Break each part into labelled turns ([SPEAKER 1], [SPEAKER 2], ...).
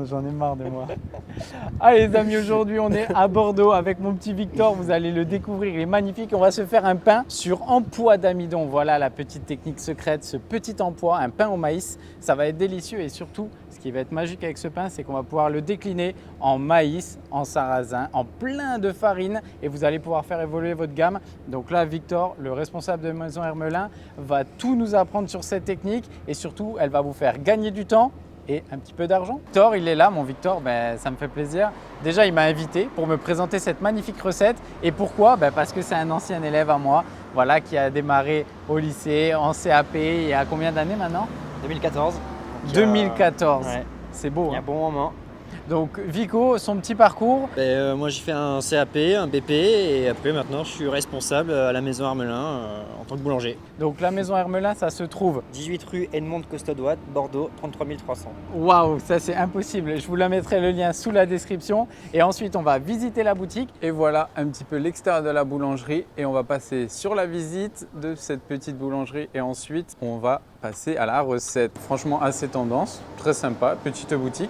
[SPEAKER 1] J'en ai marre de moi. Allez les amis, aujourd'hui on est à Bordeaux avec mon petit Victor, vous allez le découvrir, il est magnifique. On va se faire un pain sur empois d'amidon. Voilà la petite technique secrète, ce petit empois, un pain au maïs. Ça va être délicieux et surtout, ce qui va être magique avec ce pain, c'est qu'on va pouvoir le décliner en maïs, en sarrasin, en plein de farine et vous allez pouvoir faire évoluer votre gamme. Donc là, Victor, le responsable de Maison Hermelin, va tout nous apprendre sur cette technique et surtout, elle va vous faire gagner du temps et un petit peu d'argent. Victor, il est là, mon Victor, ça me fait plaisir. Déjà, il m'a invité pour me présenter cette magnifique recette. Et pourquoi? Parce que c'est un ancien élève à moi, voilà, qui a démarré au lycée, en CAP, il y a combien d'années maintenant?
[SPEAKER 2] 2014.
[SPEAKER 1] 2014,
[SPEAKER 2] ouais.
[SPEAKER 1] C'est beau.
[SPEAKER 2] Il y a un bon moment.
[SPEAKER 1] Donc Vico, son petit parcours.
[SPEAKER 2] Moi j'ai fait un CAP, un BP et après maintenant je suis responsable à la Maison Hermelin en tant que boulanger.
[SPEAKER 1] Donc la Maison Hermelin, ça se trouve
[SPEAKER 2] 18 rue Edmond-Costaudoit, Bordeaux, 33 300.
[SPEAKER 1] Waouh, ça c'est impossible. Je vous la mettrai le lien sous la description. Et ensuite, on va visiter la boutique. Et voilà un petit peu l'extérieur de la boulangerie. Et on va passer sur la visite de cette petite boulangerie. Et ensuite, on va passer à la recette. Franchement, assez tendance, très sympa, petite boutique.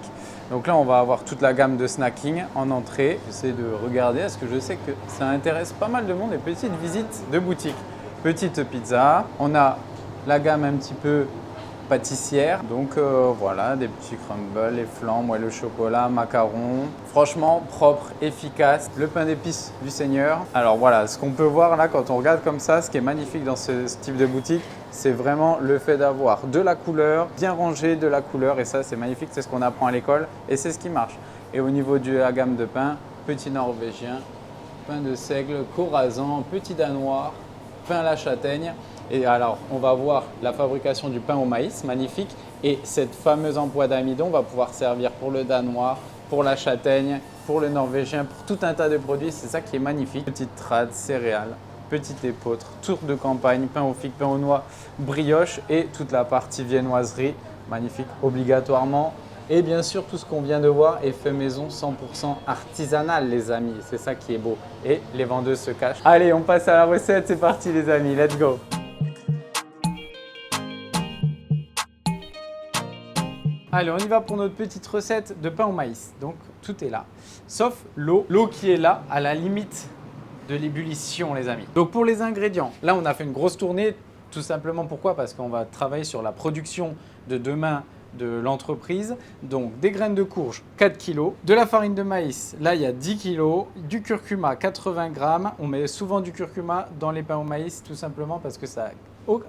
[SPEAKER 1] Donc là, on va avoir toute la gamme de snacking en entrée. J'essaie de regarder parce que je sais que ça intéresse pas mal de monde. Les petites visites de boutique. Petite pizza. On a la gamme un petit peu pâtissière. Donc voilà, des petits crumbles, les flancs, moelleux le chocolat, macarons. Franchement, propre, efficace. Le pain d'épices du Seigneur. Alors voilà, ce qu'on peut voir là quand on regarde comme ça, ce qui est magnifique dans ce type de boutique, c'est vraiment le fait d'avoir de la couleur, bien rangé de la couleur. Et ça, c'est magnifique, c'est ce qu'on apprend à l'école et c'est ce qui marche. Et au niveau de la gamme de pain, petit norvégien, pain de seigle, corazan, petit danois, pain à la châtaigne. Et alors, on va voir la fabrication du pain au maïs, magnifique. Et cette fameuse empois d'amidon va pouvoir servir pour le danois, pour la châtaigne, pour le norvégien, pour tout un tas de produits. C'est ça qui est magnifique. Petite trad, céréales, petite épeautre, tour de campagne, pain aux figues, pain aux noix, brioche et toute la partie viennoiserie, magnifique, obligatoirement. Et bien sûr, tout ce qu'on vient de voir est fait maison 100% artisanal, les amis. C'est ça qui est beau. Et les vendeuses se cachent. Allez, on passe à la recette. C'est parti, les amis. Let's go! Allez, on y va pour notre petite recette de pain au maïs. Donc, tout est là, sauf l'eau. L'eau qui est là, à la limite de l'ébullition, les amis. Donc, pour les ingrédients, là, on a fait une grosse tournée. Tout simplement, pourquoi? Parce qu'on va travailler sur la production de demain de l'entreprise. Donc, des graines de courge, 4 kg, de la farine de maïs, là, il y a 10 kg, du curcuma, 80 grammes. On met souvent du curcuma dans les pains au maïs, tout simplement parce que ça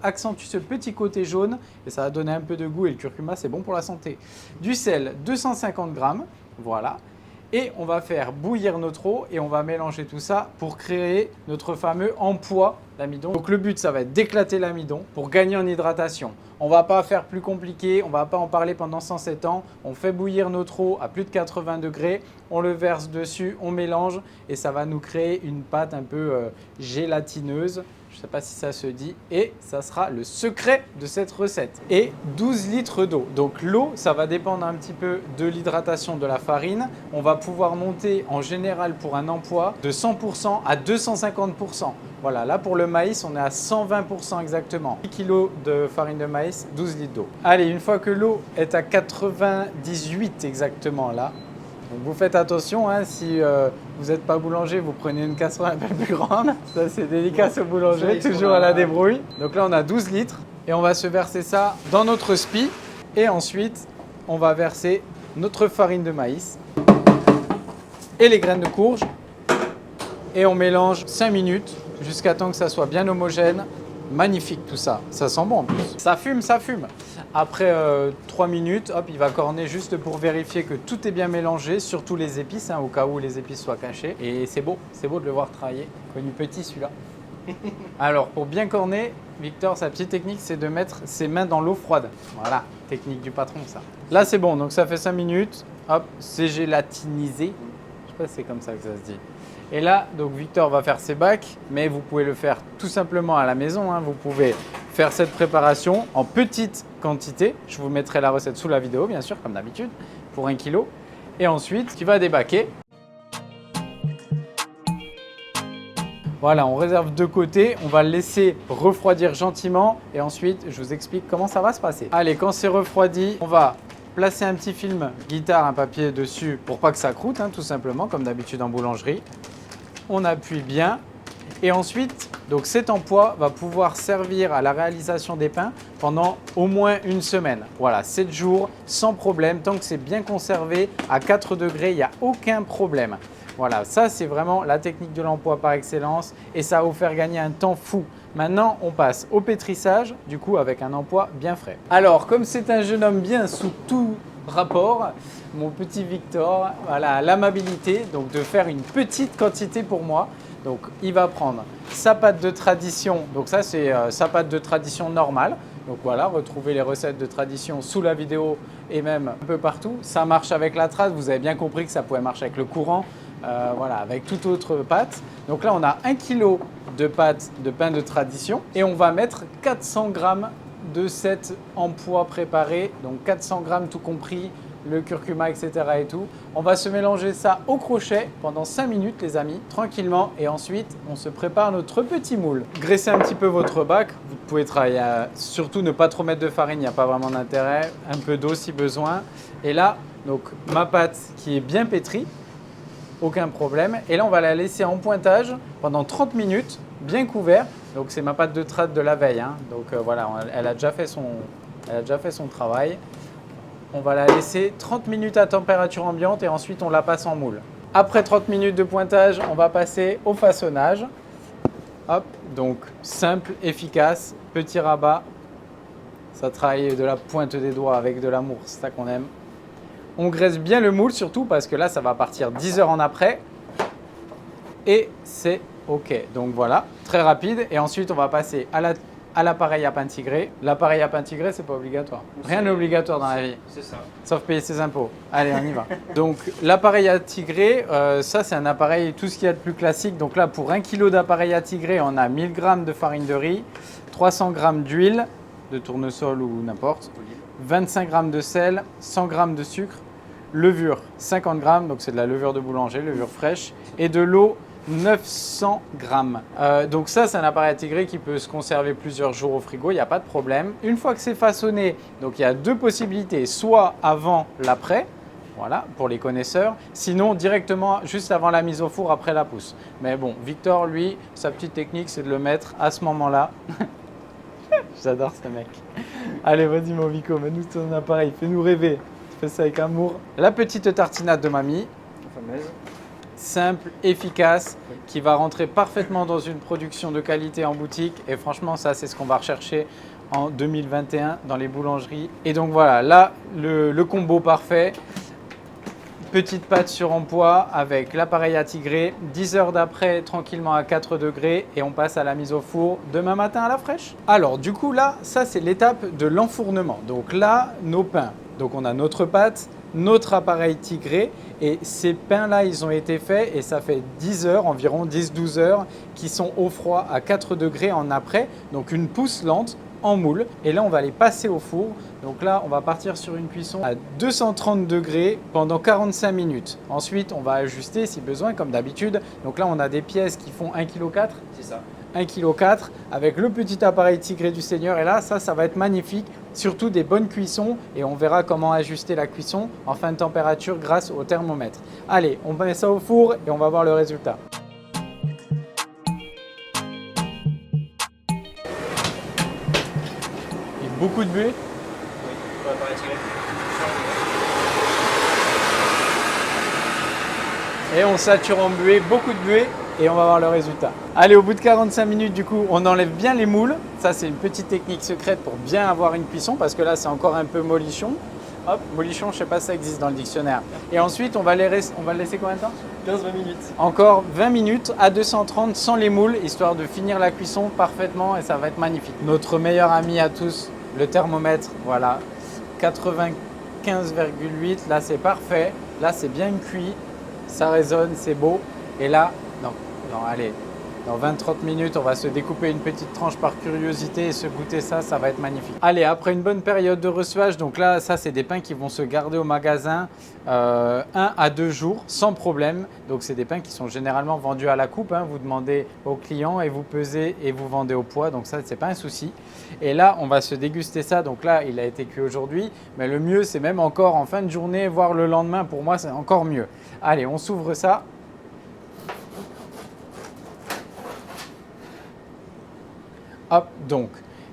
[SPEAKER 1] accentue ce petit côté jaune et ça va donner un peu de goût et le curcuma c'est bon pour la santé. Du sel, 250 grammes, voilà. Et on va faire bouillir notre eau et on va mélanger tout ça pour créer notre fameux empois d'amidon. Donc le but, ça va être d'éclater l'amidon pour gagner en hydratation. On ne va pas faire plus compliqué, on ne va pas en parler pendant 107 ans. On fait bouillir notre eau à plus de 80 degrés, on le verse dessus, on mélange et ça va nous créer une pâte un peu gélatineuse. Je ne sais pas si ça se dit et ça sera le secret de cette recette. Et 12 litres d'eau. Donc l'eau, ça va dépendre un petit peu de l'hydratation de la farine. On va pouvoir monter en général pour un empois de 100% à 250%. Voilà, là pour le maïs, on est à 120% exactement. 10 kg de farine de maïs, 12 litres d'eau. Allez, une fois que l'eau est à 98 exactement là, donc vous faites attention, hein, si vous n'êtes pas boulanger, vous prenez une casserole un peu plus grande. Ça, c'est délicat au boulanger, toujours à la débrouille. Donc là, on a 12 litres et on va se verser ça dans notre spi. Et ensuite, on va verser notre farine de maïs et les graines de courge. Et on mélange 5 minutes jusqu'à temps que ça soit bien homogène. Magnifique tout ça, ça sent bon en plus. Ça fume, ça fume. Après 3 minutes, hop, il va corner juste pour vérifier que tout est bien mélangé, surtout les épices, hein, au cas où les épices soient cachées. Et c'est beau de le voir travailler. Connu petit celui-là. Alors pour bien corner, Victor, sa petite technique, c'est de mettre ses mains dans l'eau froide. Voilà, technique du patron ça. Là c'est bon, donc ça fait 5 minutes. Hop, c'est gélatinisé. Je sais pas si c'est comme ça que ça se dit. Et là, donc Victor va faire ses bacs, mais vous pouvez le faire tout simplement à la maison, hein. Vous pouvez faire cette préparation en petite quantité. Je vous mettrai la recette sous la vidéo, bien sûr, comme d'habitude, pour 1 kg. Et ensuite, tu vas débaquer. Voilà, on réserve de côté, on va le laisser refroidir gentiment et ensuite, je vous explique comment ça va se passer. Allez, quand c'est refroidi, on va placer un petit film guitare, un papier dessus pour pas que ça croûte, hein, tout simplement, comme d'habitude en boulangerie. On appuie bien. Et ensuite, donc cet empois va pouvoir servir à la réalisation des pains pendant au moins une semaine. Voilà, 7 jours sans problème. Tant que c'est bien conservé à 4 degrés, il n'y a aucun problème. Voilà, ça c'est vraiment la technique de l'empois par excellence et ça va vous faire gagner un temps fou. Maintenant, on passe au pétrissage, du coup avec un empois bien frais. Alors, comme c'est un jeune homme bien sous tout rapport, mon petit Victor, voilà, l'amabilité donc de faire une petite quantité pour moi. Donc, il va prendre sa pâte de tradition. Donc ça, c'est sa pâte de tradition normale. Donc voilà, retrouvez les recettes de tradition sous la vidéo et même un peu partout. Ça marche avec la trad. Vous avez bien compris que ça pouvait marcher avec le courant. Voilà, avec toute autre pâte. Donc là, on a 1 kg de pâte de pain de tradition et on va mettre 400 g de cet empois préparé. Donc 400 g tout compris, le curcuma, etc. et tout. On va se mélanger ça au crochet pendant 5 minutes, les amis, tranquillement. Et ensuite, on se prépare notre petit moule. Graissez un petit peu votre bac. Vous pouvez travailler, surtout ne pas trop mettre de farine, il n'y a pas vraiment d'intérêt. Un peu d'eau si besoin. Et là, donc ma pâte qui est bien pétrie. Aucun problème. Et là, on va la laisser en pointage pendant 30 minutes, bien couvert. Donc, c'est ma pâte de trad de la veille. Hein. Donc, voilà, elle a déjà fait son travail. On va la laisser 30 minutes à température ambiante et ensuite, on la passe en moule. Après 30 minutes de pointage, on va passer au façonnage. Hop, donc simple, efficace, petit rabat. Ça travaille de la pointe des doigts avec de l'amour, c'est ça qu'on aime. On graisse bien le moule surtout parce que là, ça va partir 10 heures en après. Et c'est OK. Donc voilà, très rapide. Et ensuite, on va passer à l'appareil à pain tigré. L'appareil à pain tigré, c'est pas obligatoire. Rien n'est obligatoire dans la vie.
[SPEAKER 2] C'est ça.
[SPEAKER 1] Sauf payer ses impôts. Allez, on y va. Donc l'appareil à tigrer, ça c'est un appareil, tout ce qu'il y a de plus classique. Donc là, pour 1 kg d'appareil à tigrer, on a 1000 g de farine de riz, 300 g d'huile, de tournesol ou n'importe, 25 g de sel, 100 g de sucre, levure 50 g, donc c'est de la levure de boulanger, levure fraîche, et de l'eau 900 g. Donc ça, c'est un appareil à tigrer qui peut se conserver plusieurs jours au frigo, il n'y a pas de problème. Une fois que c'est façonné, donc il y a deux possibilités, soit avant, l'après, voilà, pour les connaisseurs, sinon directement juste avant la mise au four, après la pousse. Mais bon, Victor, lui, sa petite technique, c'est de le mettre à ce moment-là. J'adore ce mec. Allez, vas-y mon Vico, mets-nous ton appareil, fais-nous rêver. Fais ça avec amour. La petite tartinade de mamie.
[SPEAKER 2] La fameuse.
[SPEAKER 1] Simple, efficace, qui va rentrer parfaitement dans une production de qualité en boutique. Et franchement, ça, c'est ce qu'on va rechercher en 2021 dans les boulangeries. Et donc voilà, là, le combo parfait. Petite pâte sur empois avec l'appareil à tigrer, 10 heures d'après tranquillement à 4 degrés et on passe à la mise au four demain matin à la fraîche. Alors du coup là, ça c'est l'étape de l'enfournement. Donc là, nos pains. Donc on a notre pâte, notre appareil tigré et ces pains-là, ils ont été faits et ça fait 10 heures, environ 10-12 heures qui sont au froid à 4 degrés en après. Donc une pousse lente en moule et là on va les passer au four. Donc là on va partir sur une cuisson à 230 degrés pendant 45 minutes. Ensuite on va ajuster si besoin comme d'habitude. Donc là on a des pièces qui font 1,4 kg.
[SPEAKER 2] C'est ça.
[SPEAKER 1] 1,4 kg avec le petit appareil tigré du Seigneur et là ça va être magnifique, surtout des bonnes cuissons et on verra comment ajuster la cuisson en fin de température grâce au thermomètre. Allez, on met ça au four et on va voir le résultat. Beaucoup de buée.
[SPEAKER 2] Oui, pour l'appareil tiré.
[SPEAKER 1] Et on sature en buée, beaucoup de buée et on va voir le résultat. Allez, au bout de 45 minutes, du coup, on enlève bien les moules. Ça, c'est une petite technique secrète pour bien avoir une cuisson parce que là, c'est encore un peu molichon. Hop, molichon, je ne sais pas si ça existe dans le dictionnaire. Et ensuite, on va le laisser combien de temps?
[SPEAKER 2] 15-20 minutes.
[SPEAKER 1] Encore 20 minutes à 230 sans les moules, histoire de finir la cuisson parfaitement et ça va être magnifique. Notre meilleur ami à tous, le thermomètre, voilà, 95,8, là c'est parfait, là c'est bien cuit, ça résonne, c'est beau. Et là, non, allez, Dans 20-30 minutes, on va se découper une petite tranche par curiosité et se goûter ça, ça va être magnifique. Allez, après une bonne période de recevage, donc là, ça, c'est des pains qui vont se garder au magasin 1 à 2 jours sans problème. Donc, c'est des pains qui sont généralement vendus à la coupe. Hein. Vous demandez aux clients et vous pesez et vous vendez au poids. Donc, ça, c'est pas un souci. Et là, on va se déguster ça. Donc là, il a été cuit aujourd'hui. Mais le mieux, c'est même encore en fin de journée, voire le lendemain. Pour moi, c'est encore mieux. Allez, on s'ouvre ça. Hop, donc,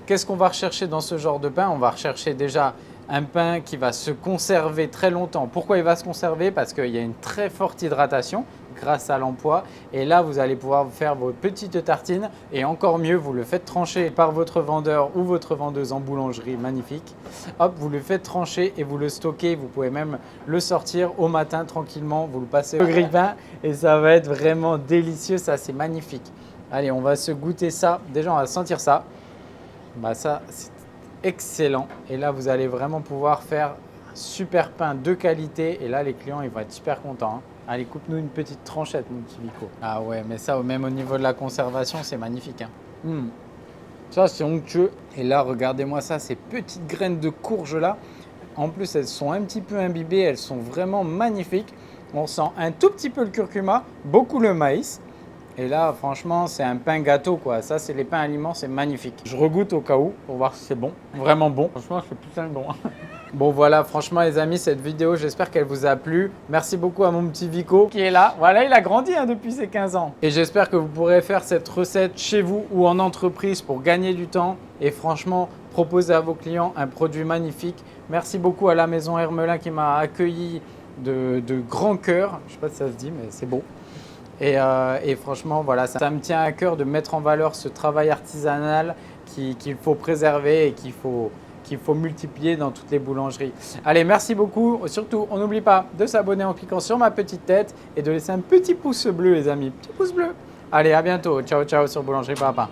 [SPEAKER 1] qu'est-ce qu'on va rechercher dans ce genre de pain? On va rechercher déjà un pain qui va se conserver très longtemps. Pourquoi il va se conserver? Parce qu'il y a une très forte hydratation grâce à l'empois. Et là, vous allez pouvoir faire vos petites tartines. Et encore mieux, vous le faites trancher par votre vendeur ou votre vendeuse en boulangerie, magnifique. Hop, vous le faites trancher et vous le stockez. Vous pouvez même le sortir au matin tranquillement. Vous le passez au grille-pain et ça va être vraiment délicieux. Ça, c'est magnifique. Allez, on va se goûter ça. Déjà, on va sentir ça. Bah, ça, c'est excellent. Et là, vous allez vraiment pouvoir faire un super pain de qualité. Et là, les clients, ils vont être super contents. Hein. Allez, coupe-nous une petite tranchette, mon petit Vico. Ah ouais, mais ça, même au niveau de la conservation, c'est magnifique. Hein. Ça, c'est onctueux. Et là, regardez-moi ça, ces petites graines de courge là. En plus, elles sont un petit peu imbibées. Elles sont vraiment magnifiques. On sent un tout petit peu le curcuma, beaucoup le maïs. Et là, franchement, c'est un pain gâteau, quoi. Ça, c'est les pains aliments, c'est magnifique. Je regoute au cas où pour voir si c'est bon. Vraiment bon. Franchement, c'est putain de bon. Bon, voilà, franchement, les amis, cette vidéo, j'espère qu'elle vous a plu. Merci beaucoup à mon petit Vico qui est là. Voilà, il a grandi depuis ses 15 ans. Et j'espère que vous pourrez faire cette recette chez vous ou en entreprise pour gagner du temps. Et franchement, proposer à vos clients un produit magnifique. Merci beaucoup à la Maison Hermelin qui m'a accueilli de grand cœur. Je ne sais pas si ça se dit, mais c'est beau. Et franchement, voilà, ça me tient à cœur de mettre en valeur ce travail artisanal qu'il faut préserver et qu'il faut multiplier dans toutes les boulangeries. Allez, merci beaucoup. Surtout, on n'oublie pas de s'abonner en cliquant sur ma petite tête et de laisser un petit pouce bleu, les amis. Petit pouce bleu. Allez, à bientôt. Ciao, ciao sur Boulangerie Papa.